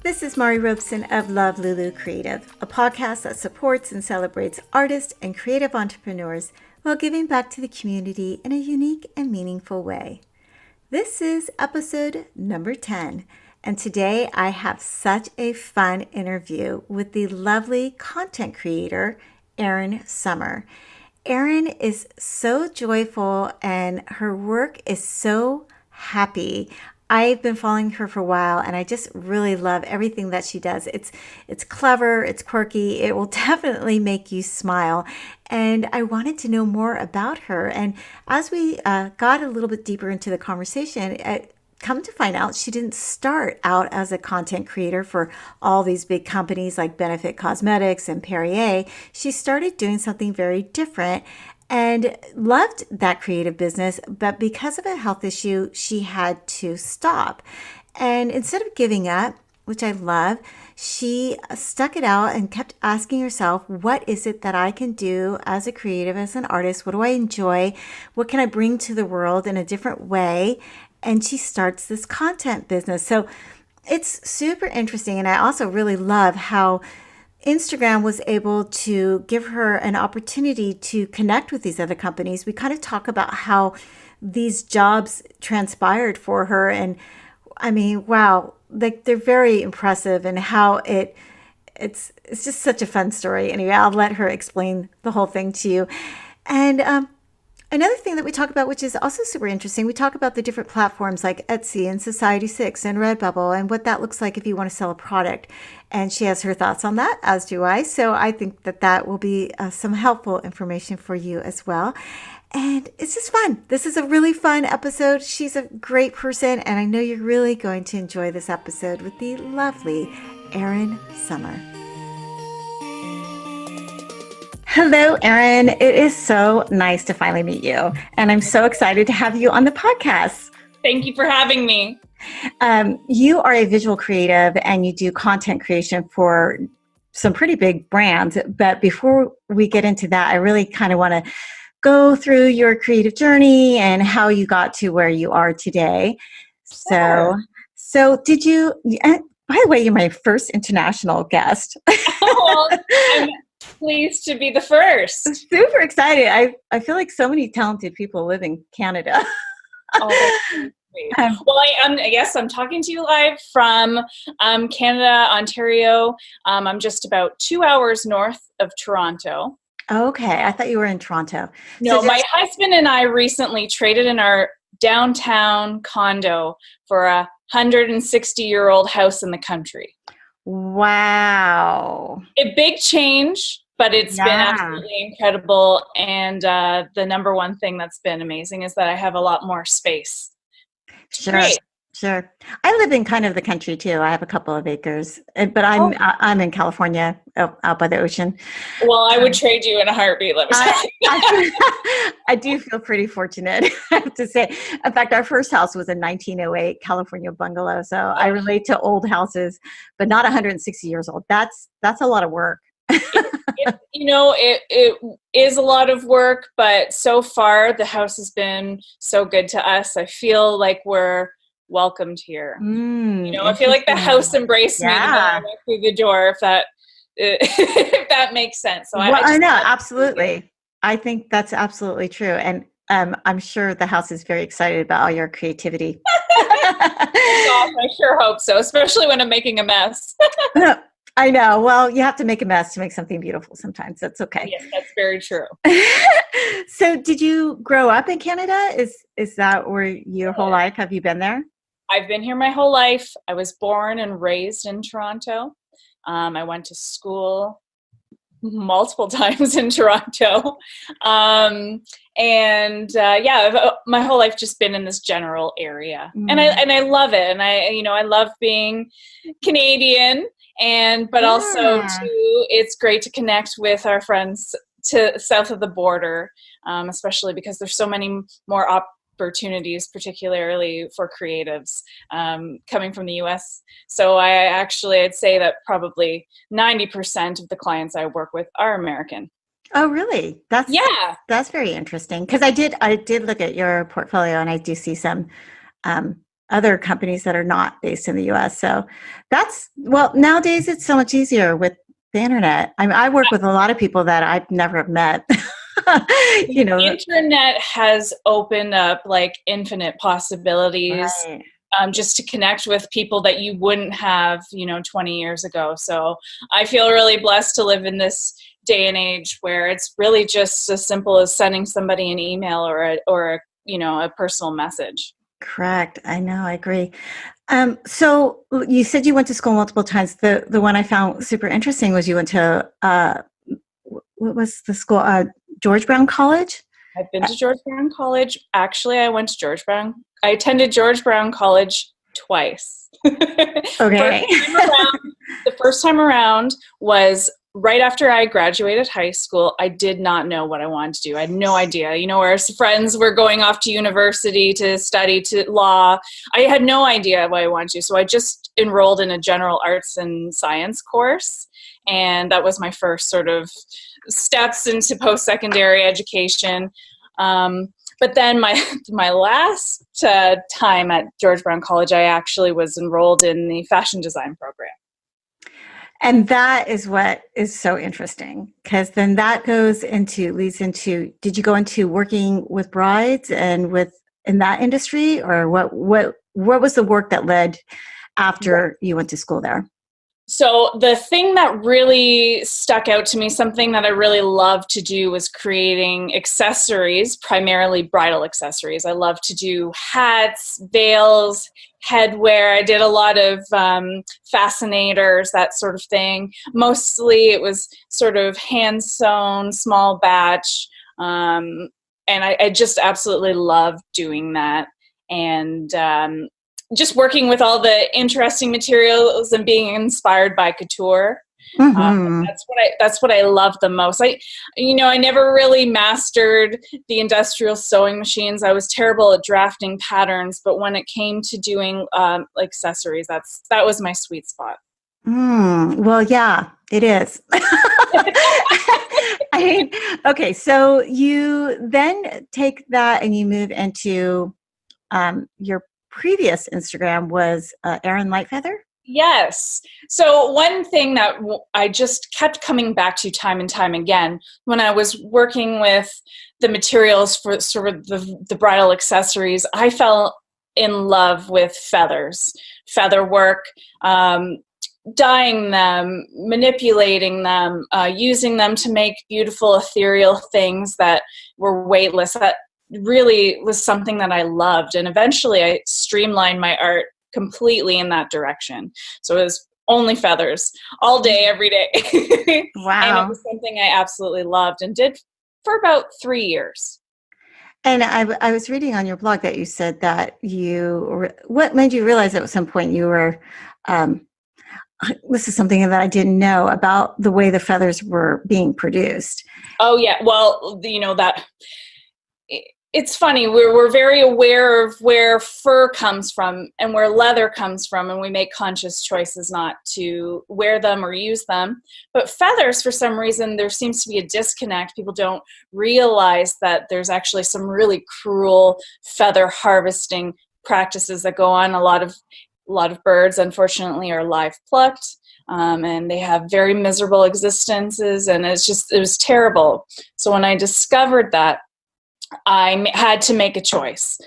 This is Mari Robeson of Love Lulu Creative, a podcast that supports and celebrates artists and creative entrepreneurs while giving back to the community in a unique and meaningful way. This is episode number 10, and today I have such a fun interview with the lovely content creator, Erin Summer. Erin is so joyful and her work is so happy. I've been following her for a while and I just really love everything that she does. It's clever, it's quirky, it will definitely make you smile. And I wanted to know more about her. And as we got a little bit deeper into the conversation, come to find out she didn't start out as a content creator for all these big companies like Benefit Cosmetics and Perrier. She started doing something very different and loved that creative business, but because of a health issue, she had to stop. And instead of giving up, which I love, she stuck it out and kept asking herself, what is it that I can do as a creative, as an artist? What do I enjoy? What can I bring to the world in a different way? And she starts this content business. So it's super interesting. And I also really love how Instagram was able to give her an opportunity to connect with these other companies. We kind of talk about how these jobs transpired for her. And I mean, wow, like they're very impressive and how it's just such a fun story. Anyway, I'll let her explain the whole thing to you. And another thing that we talk about, which is also super interesting, we talk about the different platforms like Etsy and Society6 and Redbubble and what that looks like if you want to sell a product. And she has her thoughts on that, as do I. So I think that that will be some helpful information for you as well. And it's just fun. This is a really fun episode. She's a great person, and I know you're really going to enjoy this episode with the lovely Erin Summer. Hello, Erin. It is so nice to finally meet you. And I'm so excited to have you on the podcast. Thank you for having me. You are a visual creative and you do content creation for some pretty big brands. But before we get into that, I really kind of want to go through your creative journey and how you got to where you are today. Sure. So did you, by the way, you're my first international guest. Oh, I'm pleased to be the first. I'm super excited. I feel like so many talented people live in Canada. Oh, that's great. Well, I guess I'm talking to you live from Canada, Ontario. I'm just about 2 hours north of Toronto. Okay, I thought you were in Toronto. No, my husband and I recently traded in our downtown condo for a 160-year-old house in the country. Wow. A big change, but it's been absolutely incredible. And the number one thing that's been amazing is that I have a lot more space. Sure. I live in kind of the country too. I have a couple of acres, but I'm in California, out by the ocean. Well, I would trade you in a heartbeat. Let me say. I do feel pretty fortunate, I have to say. In fact, our first house was a 1908 California bungalow, so I relate to old houses, but not 160 years old. That's a lot of work. It is a lot of work, but so far the house has been so good to us. I feel like we're welcomed here. I feel like the house embraced me the moment I went through the door, if that makes sense. So I know, absolutely. I think that's absolutely true. And I'm sure the house is very excited about all your creativity. I sure hope so, especially when I'm making a mess. I know. Well, you have to make a mess to make something beautiful sometimes. That's okay. Yes, that's very true. So did you grow up in Canada? Is that where your whole life? Have you been there? I've been here my whole life. I was born and raised in Toronto. I went to school multiple times in Toronto. My whole life just been in this general area. And I love it. And I love being Canadian. But also too, it's great to connect with our friends to south of the border, especially because there's so many more opportunities, particularly for creatives coming from the U.S. So I'd say that probably 90% of the clients I work with are American. Oh, really? That's very interesting. Because I did look at your portfolio and I do see some other companies that are not based in the US. So nowadays it's so much easier with the internet. I mean, I work with a lot of people that I've never met. The internet has opened up like infinite possibilities. Right. Just to connect with people that you wouldn't have, 20 years ago. So I feel really blessed to live in this day and age where it's really just as simple as sending somebody an email or a personal message. Correct. I know. I agree. So you said you went to school multiple times. The one I found super interesting was you went to what was the school? George Brown College. I've been to George Brown College. Actually, I attended George Brown College twice. Okay. The first time around was right after I graduated high school. I did not know what I wanted to do. I had no idea. Where friends were going off to university to study to law. I had no idea what I wanted to do. So I just enrolled in a general arts and science course. And that was my first sort of steps into post-secondary education. But then my last time at George Brown College, I actually was enrolled in the fashion design program. And that is what is so interesting, because then that leads into, did you go into working with brides and in that industry, or what was the work that led after you went to school there? So the thing that really stuck out to me, something that I really loved to do, was creating accessories, primarily bridal accessories. I love to do hats, veils, headwear. I did a lot of fascinators, that sort of thing. Mostly it was sort of hand-sewn, small batch, and I just absolutely loved doing that. And just working with all the interesting materials and being inspired by couture. Mm-hmm. That's what I love the most. I never really mastered the industrial sewing machines. I was terrible at drafting patterns, but when it came to doing accessories, that was my sweet spot. Well, yeah, it is. I mean, okay, so you then take that and you move into your previous Instagram was Erin Light Feather? Yes. So one thing that I just kept coming back to time and time again, when I was working with the materials for sort of the bridal accessories, I fell in love with feathers, feather work, dyeing them, manipulating them, using them to make beautiful ethereal things that were weightless. That really was something that I loved. And eventually I streamlined my art completely in that direction. So it was only feathers all day, every day. Wow. And it was something I absolutely loved and did for about 3 years. And I was reading on your blog that you said that what made you realize at some point you were, this is something that I didn't know about the way the feathers were being produced. Oh yeah. Well, that it's funny. We're very aware of where fur comes from and where leather comes from, and we make conscious choices not to wear them or use them. But feathers, for some reason, there seems to be a disconnect. People don't realize that there's actually some really cruel feather harvesting practices that go on. A lot of birds, unfortunately, are live plucked. And they have very miserable existences, and it was terrible. So when I discovered that, I had to make a choice.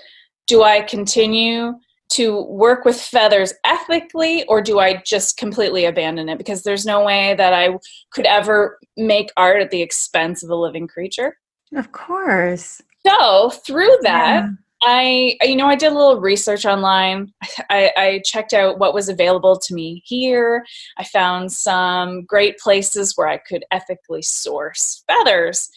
Do I continue to work with feathers ethically, or do I just completely abandon it? Because there's no way that I could ever make art at the expense of a living creature. Of course. So through that, I did a little research online. I checked out what was available to me here. I found some great places where I could ethically source feathers.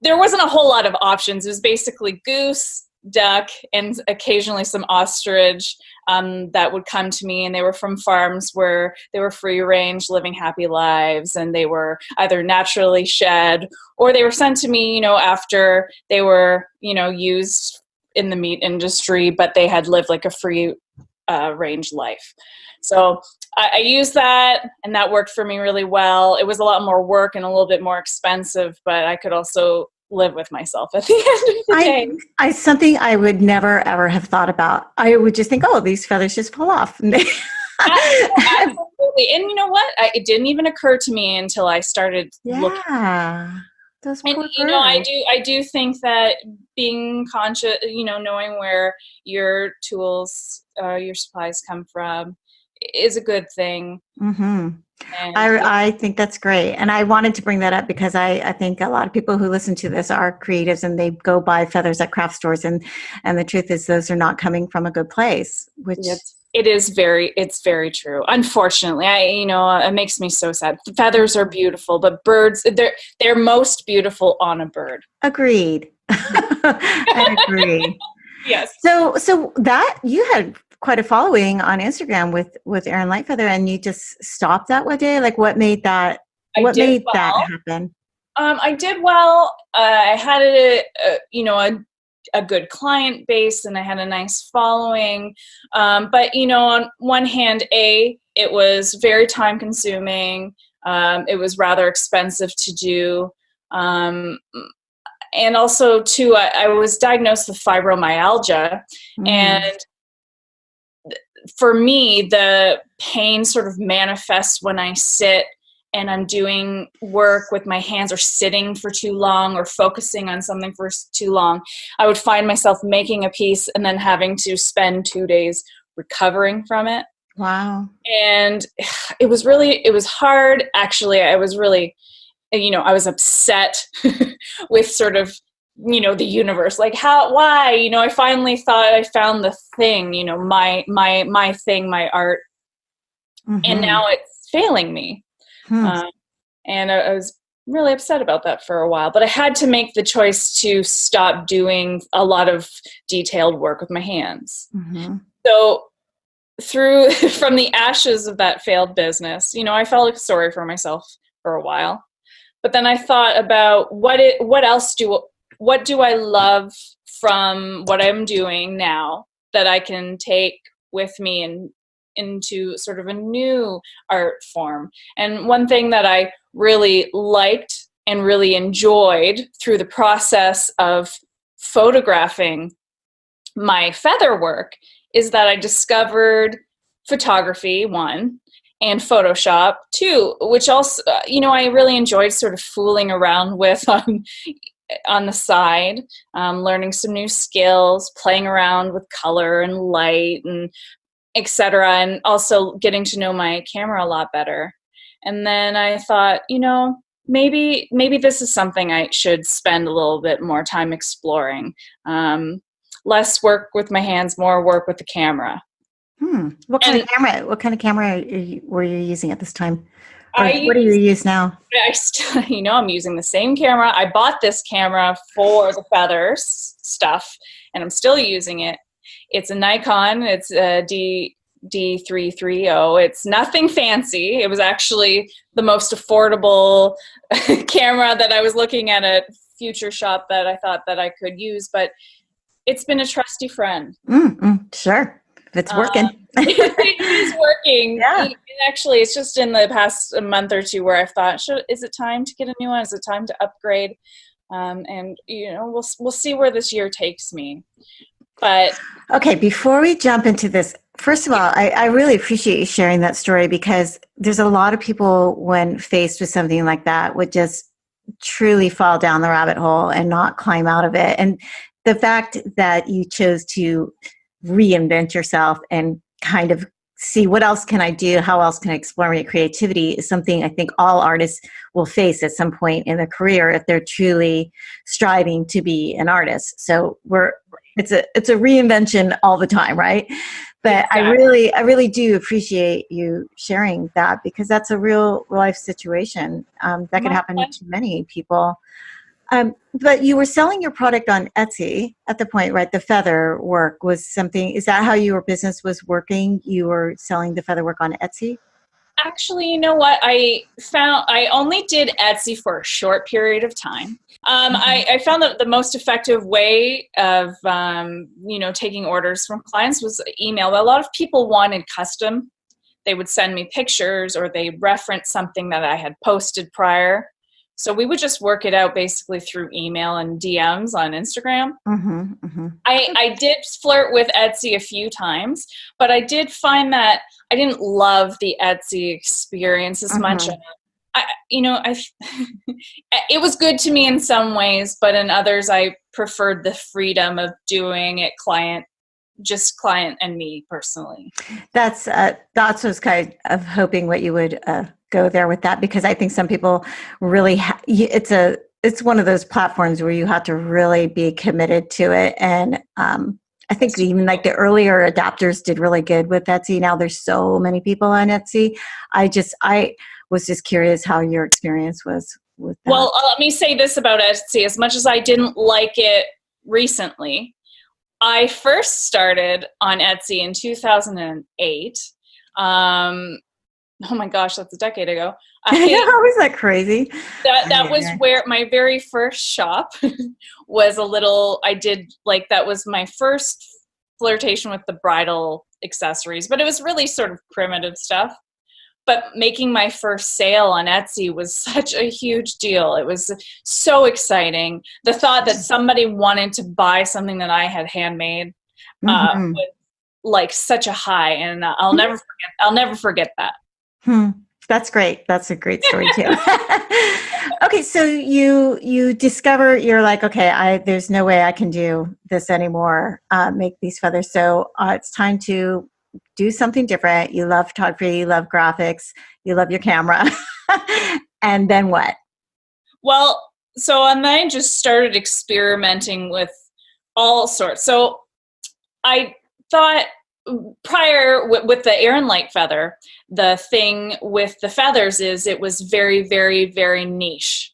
There wasn't a whole lot of options. It was basically goose, duck, and occasionally some ostrich that would come to me, and they were from farms where they were free range, living happy lives, and they were either naturally shed or they were sent to me, after they were, used in the meat industry, but they had lived like a free range life. So I used that, and that worked for me really well. It was a lot more work and a little bit more expensive, but I could also live with myself at the end of the day. Something I would never ever have thought about. I would just think, oh, these feathers just pull off. Absolutely. And you know what? It didn't even occur to me until I started looking. Yeah. Those poor And you know, I do think that being conscious, you know, knowing where your tools, your supplies come from, is a good thing. Mm-hmm. I think that's great. And I wanted to bring that up because I think a lot of people who listen to this are creatives and they go buy feathers at craft stores. And the truth is those are not coming from a good place, which it's very true. Unfortunately, it makes me so sad. Feathers are beautiful, but birds, they're most beautiful on a bird. Agreed. I agree. Yes. So that you had quite a following on Instagram with Erin Light Feather, and you just stopped that one day. Like, what made that? What made that happen? I did well. I had a good client base, and I had a nice following. But on one hand, it was very time consuming. It was rather expensive to do. And also, too, I was diagnosed with fibromyalgia, and for me, the pain sort of manifests when I sit and I'm doing work with my hands or sitting for too long or focusing on something for too long. I would find myself making a piece and then having to spend 2 days recovering from it. Wow. And it was hard. Actually, I was really, I was upset with sort of, the universe, like why, I finally thought I found the thing, my thing, my art. And now it's failing me. And I was really upset about that for a while, but I had to make the choice to stop doing a lot of detailed work with my hands. So from the ashes of that failed business, I felt sorry for myself for a while, but then I thought about what do I love from what I'm doing now that I can take with me and into sort of a new art form. And one thing that I really liked and really enjoyed through the process of photographing my feather work is that I discovered photography, one, and Photoshop, two, which also, I really enjoyed sort of fooling around with on the side, learning some new skills, playing around with color and light and etc., and also getting to know my camera a lot better. And then I thought, maybe this is something I should spend a little bit more time exploring. Less work with my hands, more work with the camera. What kind of camera were you using at this time? Or what do you use now? I still, I'm using the same camera. I bought this camera for the feathers stuff, and I'm still using it. It's a Nikon. It's a D330. It's nothing fancy. It was actually the most affordable camera that I was looking at a future shop that I thought that I could use, but it's been a trusty friend. Sure. If it's working. It is working. Yeah. And actually, it's just in the past month or two where I've thought, is it time to get a new one? Is it time to upgrade? And we'll see where this year takes me. But okay, before we jump into this, first of all, I really appreciate you sharing that story, because there's a lot of people when faced with something like that would just truly fall down the rabbit hole and not climb out of it. And the fact that you chose to reinvent yourself and kind of see what else can I do, how else can I explore my creativity, is something I think all artists will face at some point in their career if they're truly striving to be an artist. So it's a reinvention all the time, right? But exactly. I really do appreciate you sharing that, because that's a real life situation that can happen to many people. But you were selling your product on Etsy at the point, right? The feather work was something. Is that how your business was working? You were selling the feather work on Etsy? Actually, you know what? I only did Etsy for a short period of time. I found that the most effective way of, taking orders from clients was email. But a lot of people wanted custom. They would send me pictures, or they reference something that I had posted prior. So we would just work it out basically through email and DMs on Instagram. I did flirt with Etsy a few times, but I did find that I didn't love the Etsy experience as much. It was good to me in some ways, but in others, I preferred the freedom of doing it client and me personally. That's what was kind of hoping what you would go there with that, because I think some people really it's one of those platforms where you have to really be committed to it, and I think even like the earlier adapters did really good with Etsy. Now there's so many people on Etsy. I was just curious how your experience was with that. Well, let me say this about Etsy. As much as I didn't like it recently, I first started on Etsy in 2008. Oh my gosh, that's a decade ago. How is that crazy? That was where my very first shop was that was my first flirtation with the bridal accessories, but it was really sort of primitive stuff. But making my first sale on Etsy was such a huge deal. It was so exciting. The thought that somebody wanted to buy something that I had handmade was like such a high, and I'll never forget that. That's great. That's a great story too. Okay, so you discover, you're like, okay, there's no way I can do this anymore. Make these feathers. So it's time to do something different. You love photography, you love graphics, you love your camera. And then what? Well, and then I just started experimenting with all sorts. So I thought prior with the Erin Light Feather, the thing with the feathers is it was very, very, very niche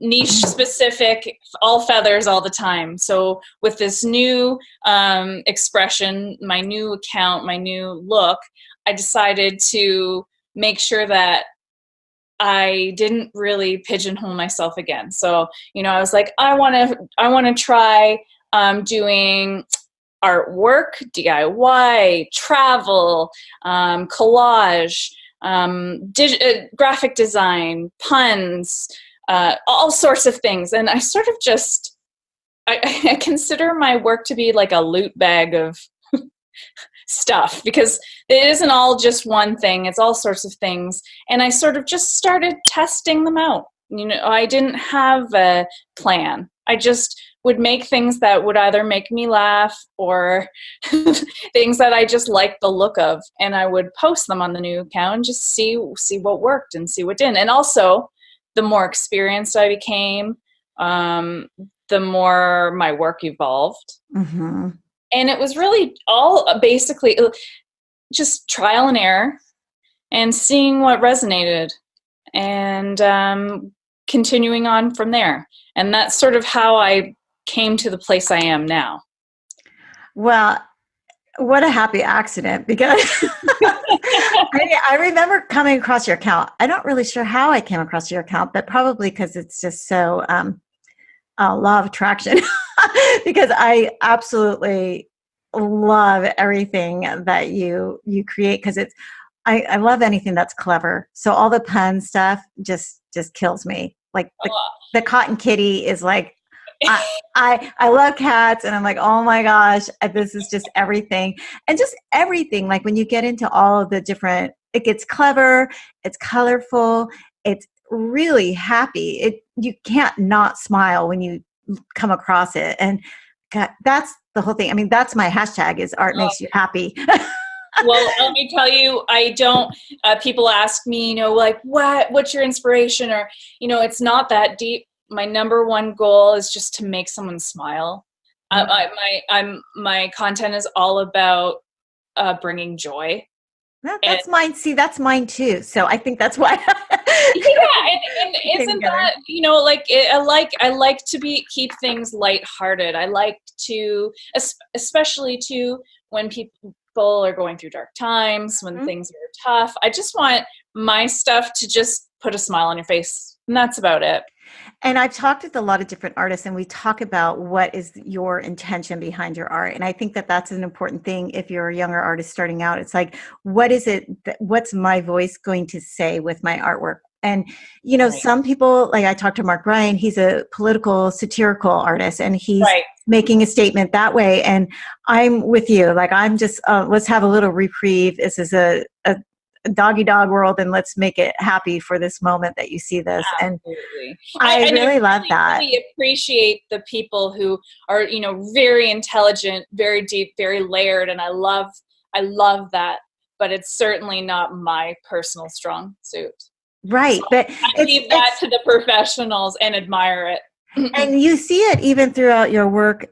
specific, all feathers all the time. So with this new expression, my new account, my new look, I decided to make sure that I didn't really pigeonhole myself again. So, I was like, I want to try doing artwork, DIY, travel, collage, graphic design, puns, all sorts of things. And I sort of I consider my work to be like a loot bag of stuff, because it isn't all just one thing. It's all sorts of things. And I sort of just started testing them out. I didn't have a plan. I just would make things that would either make me laugh or things that I just liked the look of. And I would post them on the new account and just see what worked and see what didn't. And also, the more experienced I became, the more my work evolved. And it was really all basically just trial and error and seeing what resonated and continuing on from there. And that's sort of how I came to the place I am now. Well, what a happy accident, because I remember coming across your account. I'm not really sure how I came across your account, but probably because it's just so law of attraction, because I absolutely love everything that you create, because I love anything that's clever. So all the pun stuff just kills me. Like the cotton kitty is like, I love cats, and I'm like, oh my gosh, this is just everything. And just everything, like when you get into all of the different, it gets clever, it's colorful, it's really happy. You can't not smile when you come across it. And God, that's the whole thing. I mean, that's my hashtag, is art makes you happy. Well, let me tell you, I don't, people ask me, like, what's your inspiration? Or, it's not that deep. My number one goal is just to make someone smile. My content is all about bringing joy. That's mine. See, that's mine too. So I think that's why. and isn't that, I like to keep things lighthearted. I like to, especially too, when people are going through dark times, when things are tough. I just want my stuff to just put a smile on your face, and that's about it. And I've talked with a lot of different artists, and we talk about what is your intention behind your art. And I think that that's an important thing. If you're a younger artist starting out, it's like, what is it? What's my voice going to say with my artwork? And, you know, some people, like I talked to Mark Ryan, he's a political satirical artist, and he's making a statement that way. And I'm with you. Like, I'm just, let's have a little reprieve. This is a doggy dog world, and let's make it happy for this moment that you see this. Absolutely. And I really love that. I really appreciate the people who are, you know, very intelligent, very deep, very layered, and I love that, but it's certainly not my personal strong suit. Right. So but I leave that to the professionals and admire it. And you see it even throughout your work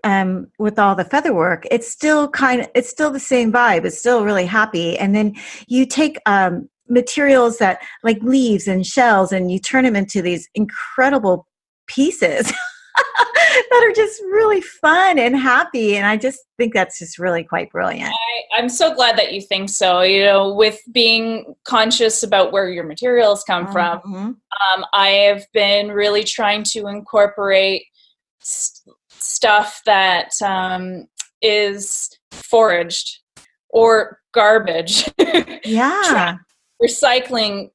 with all the feather work. It's still the same vibe. It's still really happy. And then you take materials that like leaves and shells, and you turn them into these incredible pieces that are just really fun and happy. And I just think that's just really quite brilliant. I'm so glad that you think so. You know, with being conscious about where your materials come from, I have been really trying to incorporate stuff that is foraged or garbage. Yeah. Recycling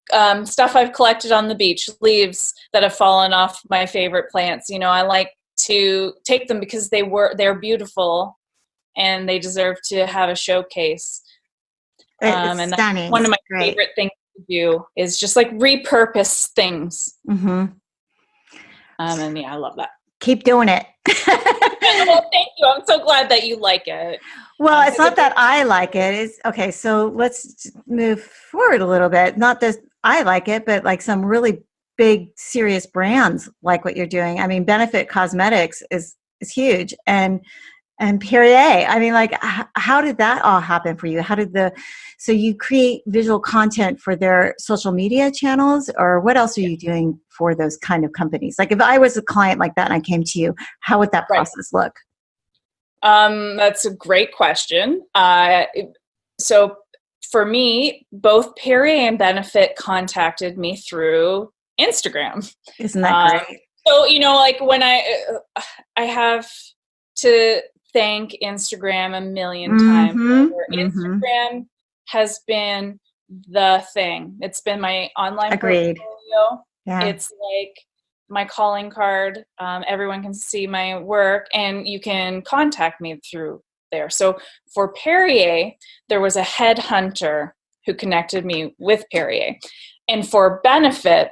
stuff I've collected on the beach, leaves that have fallen off my favorite plants. You know, I like to take them because they're beautiful and they deserve to have a showcase. And that's one of my favorite things to do is just like repurpose things. And yeah, I love that. Keep doing it. Well, thank you. I'm so glad that you like it. Well, it's not that I like it. It's okay. So let's move forward a little bit. Not that I like it, but like some really big, serious brands like what you're doing. I mean, Benefit Cosmetics is huge, and Perrier. I mean, like, how did that all happen for you? So you create visual content for their social media channels, or what else are you doing for those kind of companies? Like, if I was a client like that and I came to you, how would that process look? That's a great question. So for me, both Perrier and Benefit contacted me through Instagram. Isn't that great? So, you know, like when I have to thank Instagram a million times over. Instagram has been the thing. It's been my online portfolio. Yeah. It's like my calling card. Everyone can see my work, and you can contact me through there. So for Perrier, there was a headhunter who connected me with Perrier. And for Benefit,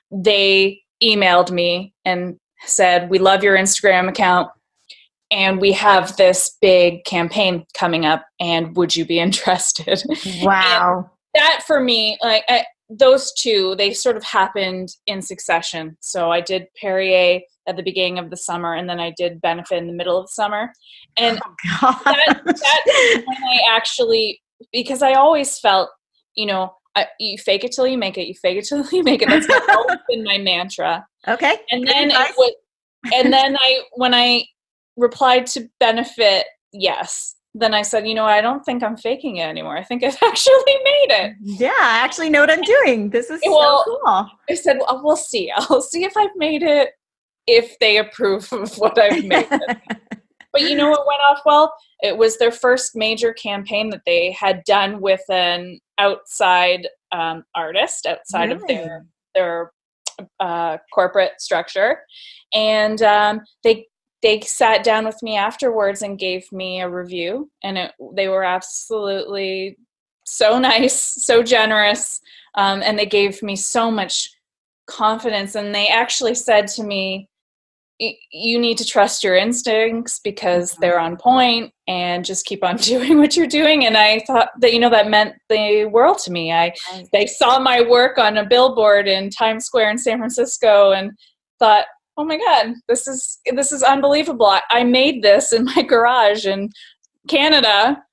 they emailed me and said, "We love your Instagram account, and we have this big campaign coming up, and would you be interested?" Wow. And that for me, like those two, they sort of happened in succession. So I did Perrier at the beginning of the summer, and then I did Benefit in the middle of the summer. And that when I actually, because I always felt, you know, you fake it till you make it. You fake it till you make it. That's always been my mantra. Okay. And then when I replied to Benefit, yes. Then I said, you know, I don't think I'm faking it anymore. I think I've actually made it. Yeah, I actually know what I'm doing. This is so cool. I said, well, we'll see. I'll see if I've made it, if they approve of what I've made it. But you know what went off well? It was their first major campaign that they had done with an outside artist, outside of their corporate structure. And they sat down with me afterwards and gave me a review, and they were absolutely so nice, so generous, and they gave me so much confidence. And they actually said to me, "You need to trust your instincts because they're on point, and just keep on doing what you're doing." And I thought that, you know, that meant the world to me. They saw my work on a billboard in Times Square in San Francisco and thought, "Oh my God, this is unbelievable. I made this in my garage in Canada."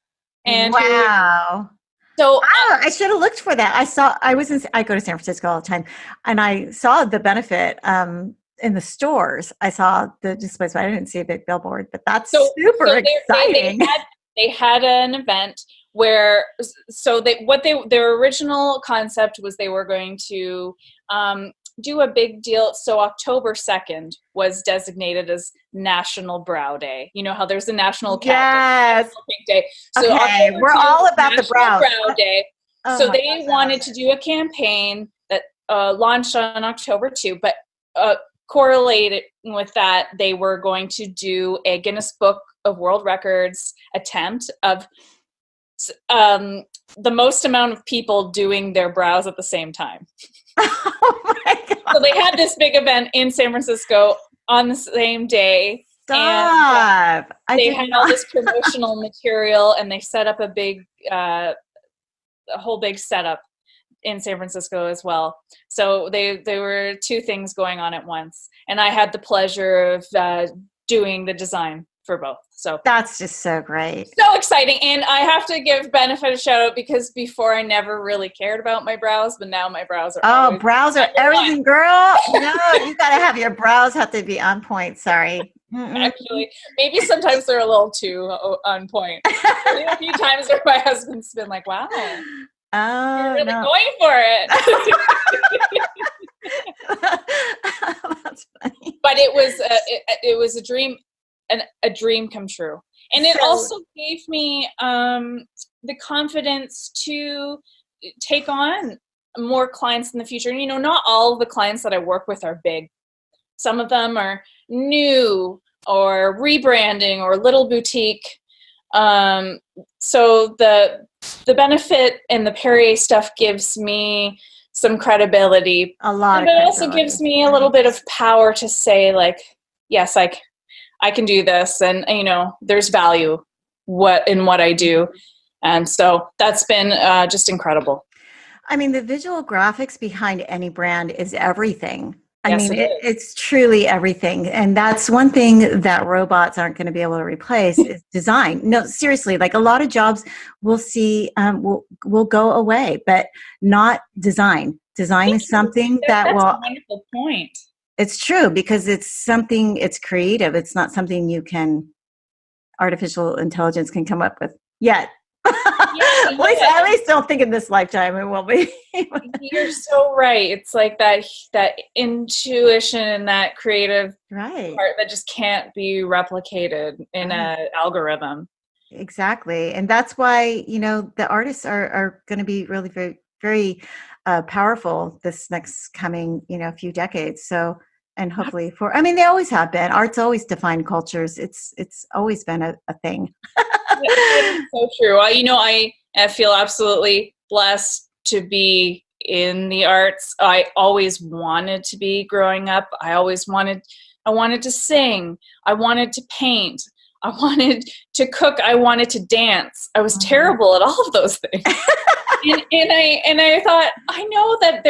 And wow. So I should have looked for that. I go to San Francisco all the time, and I saw the Benefit in the stores. I saw the displays, but I didn't see a big billboard. But that's super exciting. They had an event where, their original concept was they were going to do a big deal. So October 2nd was designated as National Brow Day. You know how there's a National Pink Day. So okay, we're all about the brow Day. So they wanted to do a campaign that launched on October 2, but correlated with that, they were going to do a Guinness Book of World Records attempt of the most amount of people doing their brows at the same time. Oh my God. So they had this big event in San Francisco on the same day. Stop. And they had all this promotional material, and they set up a whole big setup in San Francisco as well. So they were two things going on at once. And I had the pleasure of doing the design for both. So that's just so great. So exciting. And I have to give Benefit a shout out, because before I never really cared about my brows, but now my brows are brows are everything, girl. No, you got to have your brows have to be on point. Sorry. Actually, maybe sometimes they're a little too on point. A few times where my husband's been like, wow, you're really going for it. That's funny. But it was a dream, a dream come true. And it also gave me the confidence to take on more clients in the future. And, not all of the clients that I work with are big. Some of them are new or rebranding or little boutique. So the Benefit and the Perrier stuff gives me some credibility. A lot. But it also gives me a little bit of power to say, like, yes, I can do this, and there's value in what I do. And so that's been just incredible. I mean, the visual graphics behind any brand is everything. It's truly everything. And that's one thing that robots aren't going to be able to replace is design. No, seriously, like a lot of jobs we'll see will go away, but not design. Design is something that's a wonderful point. It's true, because it's creative. It's not something artificial intelligence can come up with yet. At least don't think in this lifetime it will be. You're so right. It's like that intuition and that creative part that just can't be replicated in an algorithm. Exactly. And that's why, the artists are going to be really very, very powerful this next coming, few decades. So, and hopefully they always have been. Art's always defined cultures. It's always been a thing. It's so true. I feel absolutely blessed to be in the arts. I always wanted to be growing up. I wanted to sing. I wanted to paint. I wanted to cook. I wanted to dance. I was terrible at all of those things. and I thought, I know that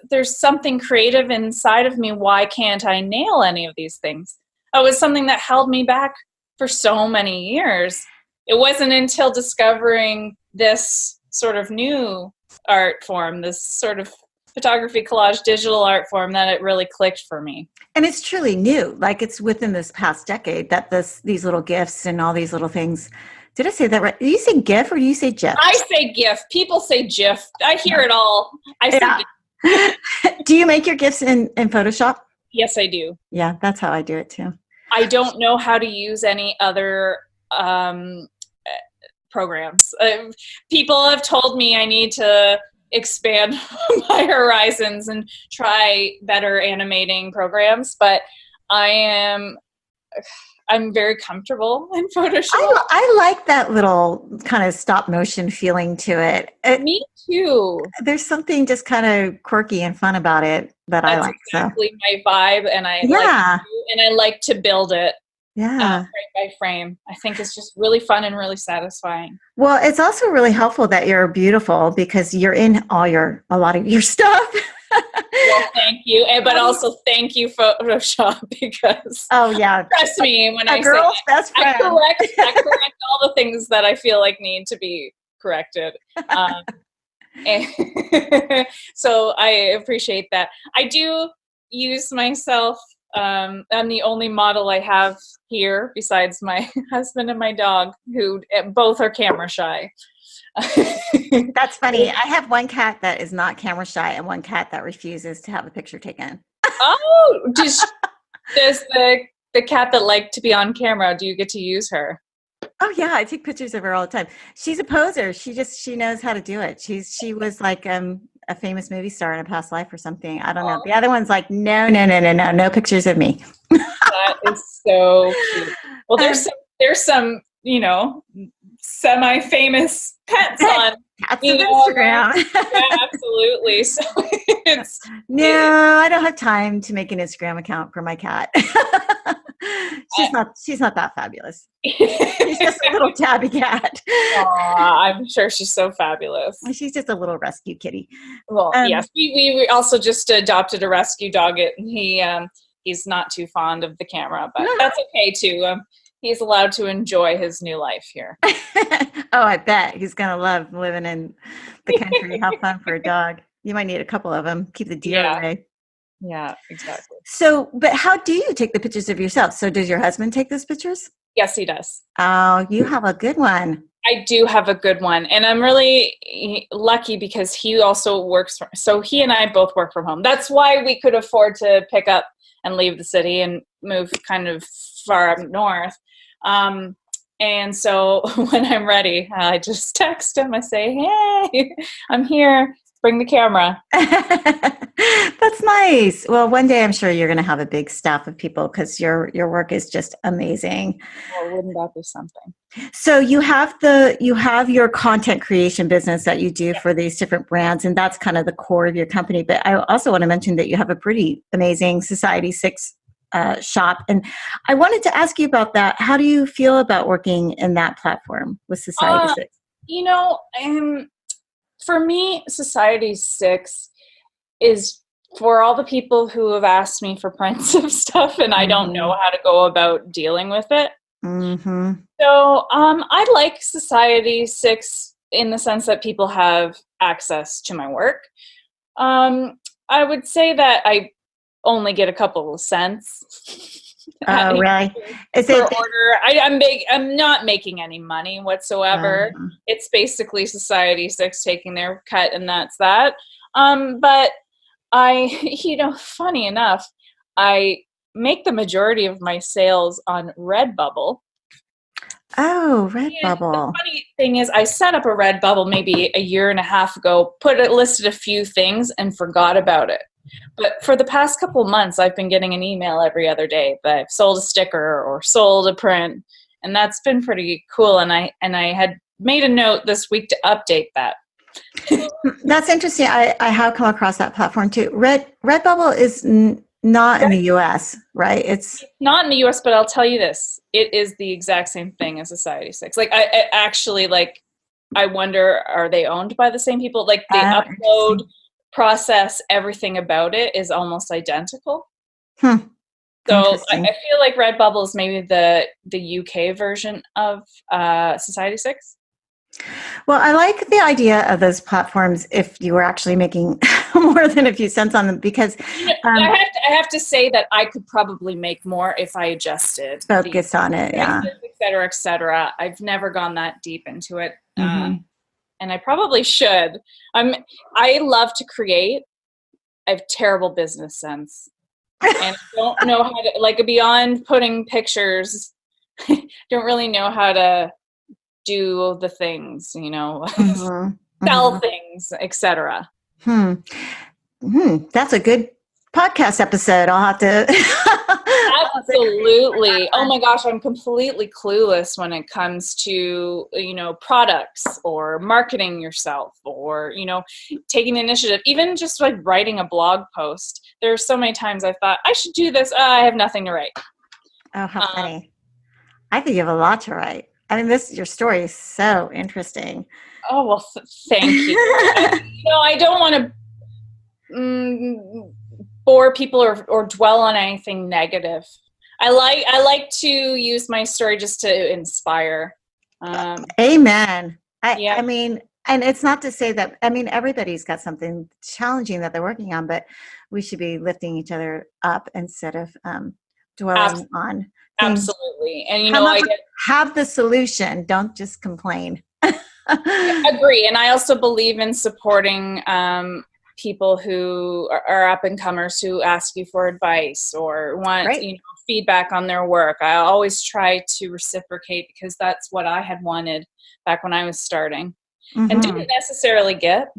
there's something creative inside of me. Why can't I nail any of these things? It was something that held me back for so many years. It wasn't until discovering this sort of new art form, this sort of photography, collage, digital art form, that it really clicked for me. And it's truly new. Like, it's within this past decade that these little gifs and all these little things. Did I say that right? Do you say GIF or do you say GIF? I say GIF. People say GIF. I hear it all. I say GIF. Do you make your GIFs in Photoshop? Yes, I do. Yeah, that's how I do it too. I don't know how to use any other programs. People have told me I need to expand my horizons and try better animating programs, but I'm very comfortable in Photoshop. I like that little kind of stop motion feeling to it. Me too. There's something just kind of quirky and fun about it that I like. That's exactly my vibe, and I like to build it. Yeah. Frame by frame. I think it's just really fun and really satisfying. Well, it's also really helpful that you're beautiful, because you're in a lot of your stuff. Well, thank you. But also thank you, Photoshop, because trust me when I girl's say best friend. I correct all the things that I feel like need to be corrected. And so I appreciate that. I do use myself. I'm the only model I have here besides my husband and my dog, who both are camera shy. That's funny. I have one cat that is not camera shy and one cat that refuses to have a picture taken. Oh, does the cat that liked to be on camera, do you get to use her? Oh yeah, I take pictures of her all the time. She's a poser. She knows how to do it. She was like a famous movie star in a past life or something. I don't know. The other one's like, no, no, no, no, no, no pictures of me. That is so cute. Well, there's some, semi-famous pets on, Cats of Instagram. Yeah, absolutely. So no, I don't have time to make an Instagram account for my cat. She's not that fabulous. She's just a little tabby cat. I'm sure she's so fabulous. She's just a little rescue kitty. Well, yes, we also just adopted a rescue dog. He's not too fond of the camera, but that's okay too. He's allowed to enjoy his new life here. Oh, I bet he's gonna love living in the country. How fun for a dog. You might need a couple of them. Keep the deer away. Yeah, exactly. So, but how do you take the pictures of yourself? So does your husband take those pictures? Yes, he does. Oh, you have a good one. I do have a good one. And I'm really lucky because he also so he and I both work from home. That's why we could afford to pick up and leave the city and move kind of far up north. And so when I'm ready, I just text him. I say, hey, I'm here. Bring the camera. That's nice. Well, one day I'm sure you're going to have a big staff of people because your work is just amazing. Well, wouldn't that be something? So you have your content creation business that you do for these different brands, and that's kind of the core of your company. But I also want to mention that you have a pretty amazing Society 6 shop, and I wanted to ask you about that. How do you feel about working in that platform with Society 6? For me, Society 6 is for all the people who have asked me for prints of stuff and I don't know how to go about dealing with it. Mm-hmm. So I like Society 6 in the sense that people have access to my work. I would say that I only get a couple of cents. Oh, really? Is it order? I'm not making any money whatsoever. It's basically Society 6 taking their cut, and that's that. But funny enough, I make the majority of my sales on Redbubble. Oh, Redbubble. The funny thing is, I set up a Redbubble maybe a year and a half ago, listed a few things, and forgot about it. But for the past couple of months, I've been getting an email every other day that I've sold a sticker or sold a print, and that's been pretty cool. And I had made a note this week to update that. That's interesting. I have come across that platform too. Redbubble is not in the U.S., right? It's not in the U.S., but I'll tell you this: it is the exact same thing as Society 6. Like I actually I wonder, are they owned by the same people? Like they upload. Process, everything about it is almost identical. So I feel like Redbubble is maybe the UK version of Society 6. Well, I like the idea of those platforms if you were actually making more than a few cents on them, because I have to say that I could probably make more if I adjusted focus on it, et cetera, et cetera. I've never gone that deep into it. And I probably should. I love to create. I have terrible business sense. And I don't know how to, beyond putting pictures, don't really know how to do the things, sell things, etc. That's a good podcast episode. I'll have to. Absolutely. Oh my gosh, I'm completely clueless when it comes to, products or marketing yourself or, taking the initiative, even just writing a blog post. There are so many times I thought I should do this. I have nothing to write. Oh, how funny. I think you have a lot to write. I mean, your story is so interesting. Oh, well, thank you. I don't want to bore people or dwell on anything negative. I like to use my story just to inspire. Amen. I mean, and it's not to say that, everybody's got something challenging that they're working on, but we should be lifting each other up instead of dwelling on things. Absolutely. And, have the solution. Don't just complain. I agree. And I also believe in supporting people who are up and comers who ask you for advice or want feedback on their work. I always try to reciprocate because that's what I had wanted back when I was starting and didn't necessarily get.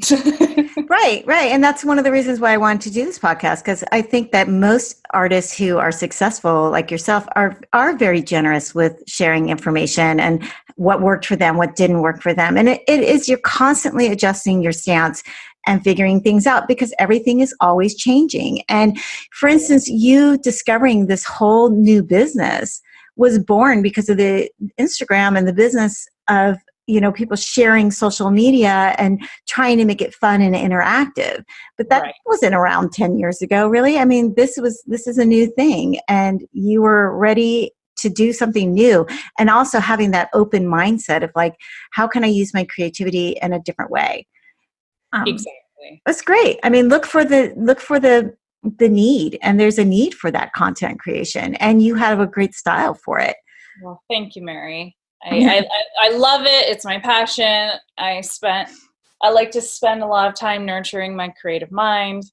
Right. And that's one of the reasons why I wanted to do this podcast, because I think that most artists who are successful, like yourself, are very generous with sharing information and what worked for them, what didn't work for them. And it is, you're constantly adjusting your stance and figuring things out because everything is always changing. And for instance, you discovering this whole new business was born because of the Instagram and the business of, people sharing social media and trying to make it fun and interactive. But that wasn't around 10 years ago, really. I mean, this is a new thing, and you were ready to do something new, and also having that open mindset of like, how can I use my creativity in a different way? Exactly. That's great. I mean, look for the need, and there's a need for that content creation, and you have a great style for it. Well, thank you, Mary. I love it. It's my passion. I like to spend a lot of time nurturing my creative mind.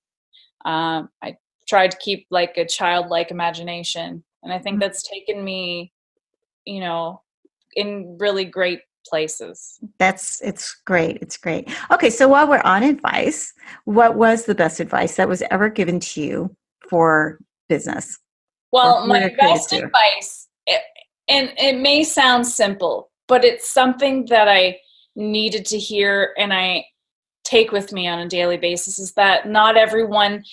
I try to keep like a childlike imagination, and I think that's taken me, in really great places. It's great. It's great. Okay, so while we're on advice, what was the best advice that was ever given to you for business? Well, my best advice, and it may sound simple, but it's something that I needed to hear and I take with me on a daily basis, is that not everyone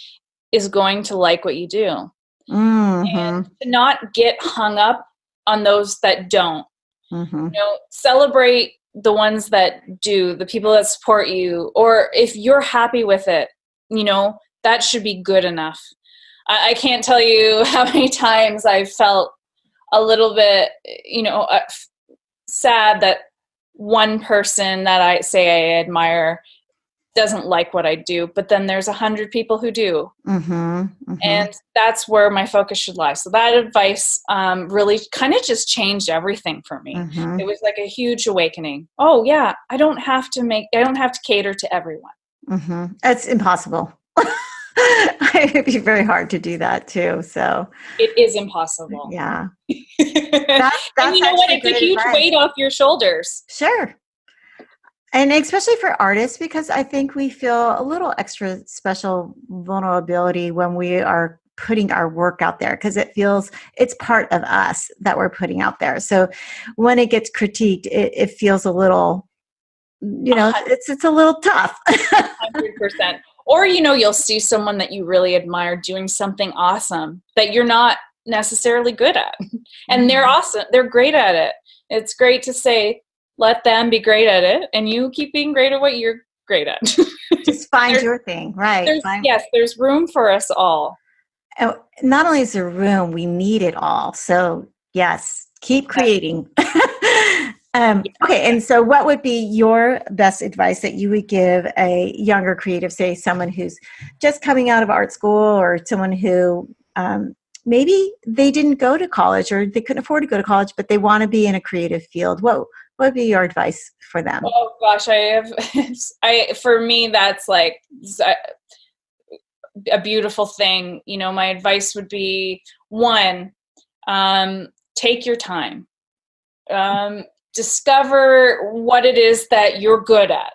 is going to like what you do. And to not get hung up on those that don't. Celebrate the ones that do, the people that support you, or if you're happy with it, that should be good enough. I can't tell you how many times I've felt a little bit, sad that one person that I say I admire doesn't like what I do, but then there's 100 people who do. And that's where my focus should lie. So that advice really kind of just changed everything for me. It was like a huge awakening. Oh yeah, I don't have to cater to everyone. That's impossible. It'd be very hard to do that too. So it is impossible. Yeah. That's and you know what? It's a huge weight off your shoulders. Sure. And especially for artists, because I think we feel a little extra special vulnerability when we are putting our work out there, because it's part of us that we're putting out there. So when it gets critiqued, it feels a little, it's a little tough. 100%. Or, you'll see someone that you really admire doing something awesome that you're not necessarily good at. And they're awesome. They're great at it. It's great to say, let them be great at it, and you keep being great at what you're great at. Just find your thing, right? There's room for us all. And not only is there room, we need it all. So yes, keep creating. Okay, and so what would be your best advice that you would give a younger creative, say someone who's just coming out of art school, or someone who maybe they didn't go to college, or they couldn't afford to go to college, but they want to be in a creative field? What would be your advice for them? Oh gosh, for me, that's like a beautiful thing. My advice would be, one, take your time. Discover what it is that you're good at.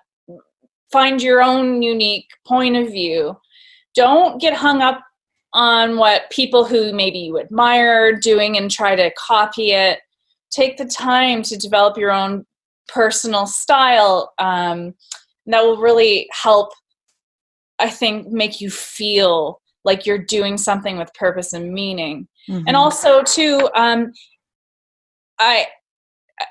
Find your own unique point of view. Don't get hung up on what people who maybe you admire are doing and try to copy it. Take the time to develop your own personal style. That will really help, I think, make you feel like you're doing something with purpose and meaning. And also, too, I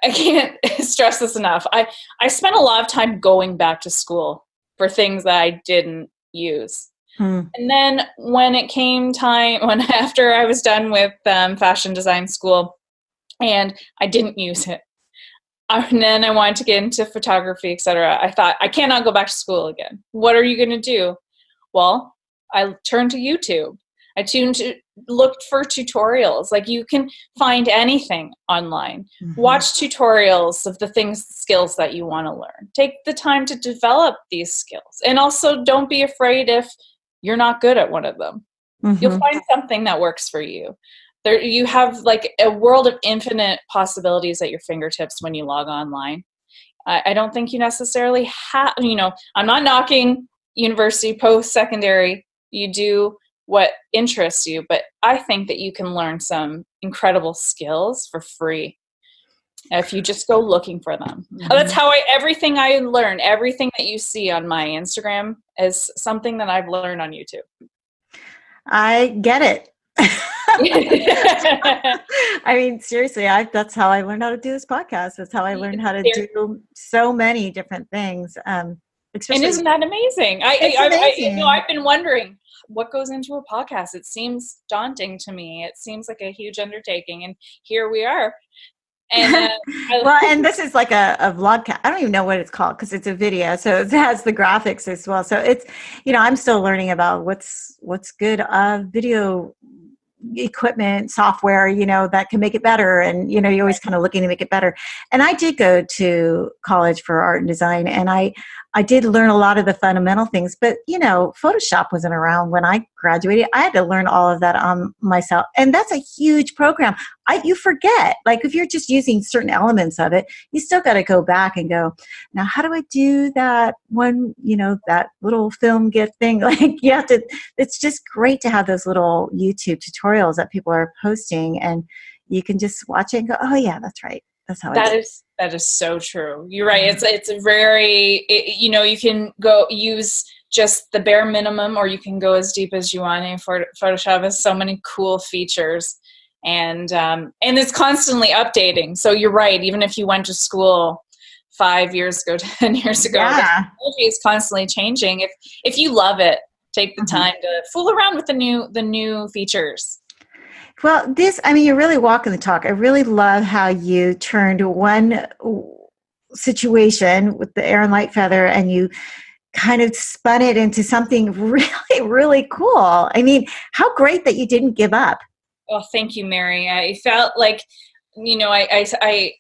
can't stress this enough. I spent a lot of time going back to school for things that I didn't use. And then when it came time, after I was done with fashion design school and I didn't use it, and then I wanted to get into photography, etc., I thought, I cannot go back to school again. What are you going to do? Well, I turned to YouTube. I looked for tutorials. Like, you can find anything online. Watch tutorials of the skills that you want to learn. Take the time to develop these skills. And also, don't be afraid if you're not good at one of them. You'll find something that works for you. there you have like a world of infinite possibilities at your fingertips when you log online. I don't think you necessarily have, I'm not knocking university, post-secondary. You do what interests you, but I think that you can learn some incredible skills for free if you just go looking for them. Mm-hmm. That's how everything I learn, everything that you see on my Instagram is something that I've learned on YouTube. I get it. I mean, seriously, that's how I learned how to do this podcast. That's how I learned how to do so many different things. And isn't that amazing? Amazing. I've been wondering what goes into a podcast. It seems daunting to me. It seems like a huge undertaking, and here we are. And well, and this is like a vlogcast. I don't even know what it's called because it's a video, so it has the graphics as well. So it's, I'm still learning about what's good video equipment, software, that can make it better. And, you're always kind of looking to make it better. And I did go to college for art and design, and I did learn a lot of the fundamental things, but, Photoshop wasn't around when I graduated. I had to learn all of that on myself. And that's a huge program. You forget, like if you're just using certain elements of it, you still got to go back and go, now, how do I do that one, that little film gift thing? Like you have to, it's just great to have those little YouTube tutorials that people are posting, and you can just watch it and go, oh yeah, that's right. That's how that is so true. You're right. It's a very, you can go use just the bare minimum, or you can go as deep as you want. And Photoshop has so many cool features, and it's constantly updating. So you're right. Even if you went to school 5 years ago, 10 years ago, the technology is constantly changing. If you love it, take the time to fool around with the new features. Well, you're really walking the talk. I really love how you turned one situation with the Erin Light Feather and you kind of spun it into something really, really cool. I mean, how great that you didn't give up. Oh, thank you, Mary. I felt like, I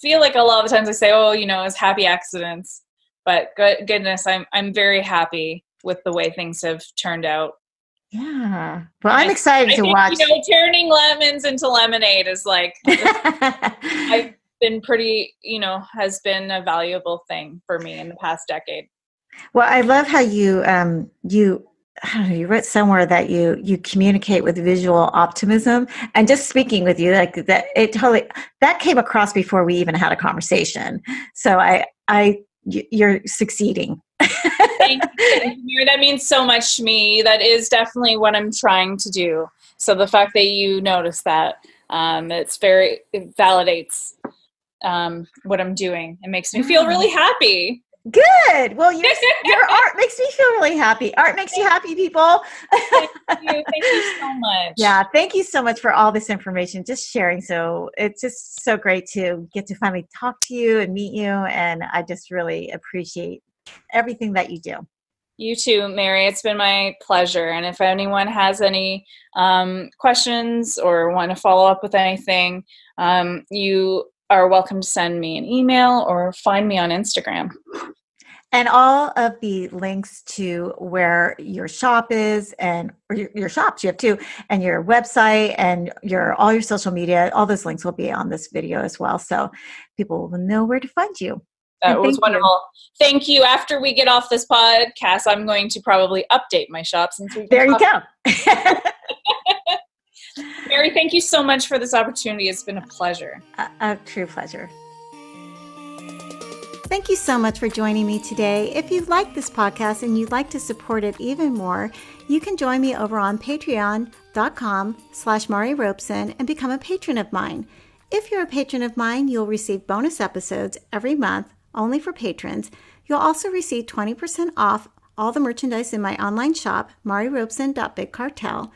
feel like a lot of the times I say, oh, it's happy accidents, but goodness, I'm very happy with the way things have turned out. Yeah. Well, I'm excited to watch. Turning lemons into lemonade is like, I've been pretty, has been a valuable thing for me in the past decade. Well, I love how you you wrote somewhere that you communicate with visual optimism, and just speaking with you like that, that came across before we even had a conversation. So you're succeeding. Thank you. That means so much to me. That is definitely what I'm trying to do. So the fact that you notice that, it validates what I'm doing. It makes me feel really happy. Good. Well, your art makes me feel really happy. Art makes you happy, people. Thank you so much. Yeah, thank you so much for all this information, just sharing. So it's just so great to get to finally talk to you and meet you, and I just really appreciate everything that you do. You too, Mary. It's been my pleasure. And if anyone has any questions or want to follow up with anything, you are welcome to send me an email or find me on Instagram. And all of the links to where your shop is, and or your shops you have too, and your website and all your social media, all those links will be on this video as well. So people will know where to find you. That was wonderful. Thank you. After we get off this podcast, I'm going to probably update my shop since we've there you go. Mary, thank you so much for this opportunity. It's been a pleasure. A true pleasure. Thank you so much for joining me today. If you've liked this podcast and you'd like to support it even more, you can join me over on patreon.com/Mari Robeson and become a patron of mine. If you're a patron of mine, you'll receive bonus episodes every month only for patrons. You'll also receive 20% off all the merchandise in my online shop, marirobeson.bigcartel,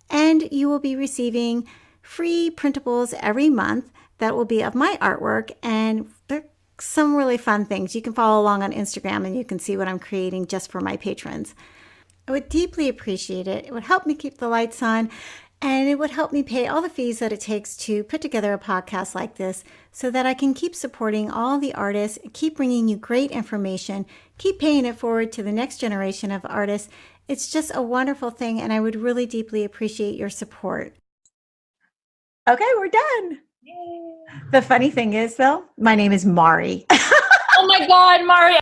and you will be receiving free printables every month that will be of my artwork, and they're some really fun things. You can follow along on Instagram and you can see what I'm creating just for my patrons. I would deeply appreciate it. It would help me keep the lights on, and it would help me pay all the fees that it takes to put together a podcast like this so that I can keep supporting all the artists, keep bringing you great information, keep paying it forward to the next generation of artists. It's just a wonderful thing, and I would really deeply appreciate your support. Okay, we're done. Yay. The funny thing is, though, my name is Mari. Oh my God, Mari.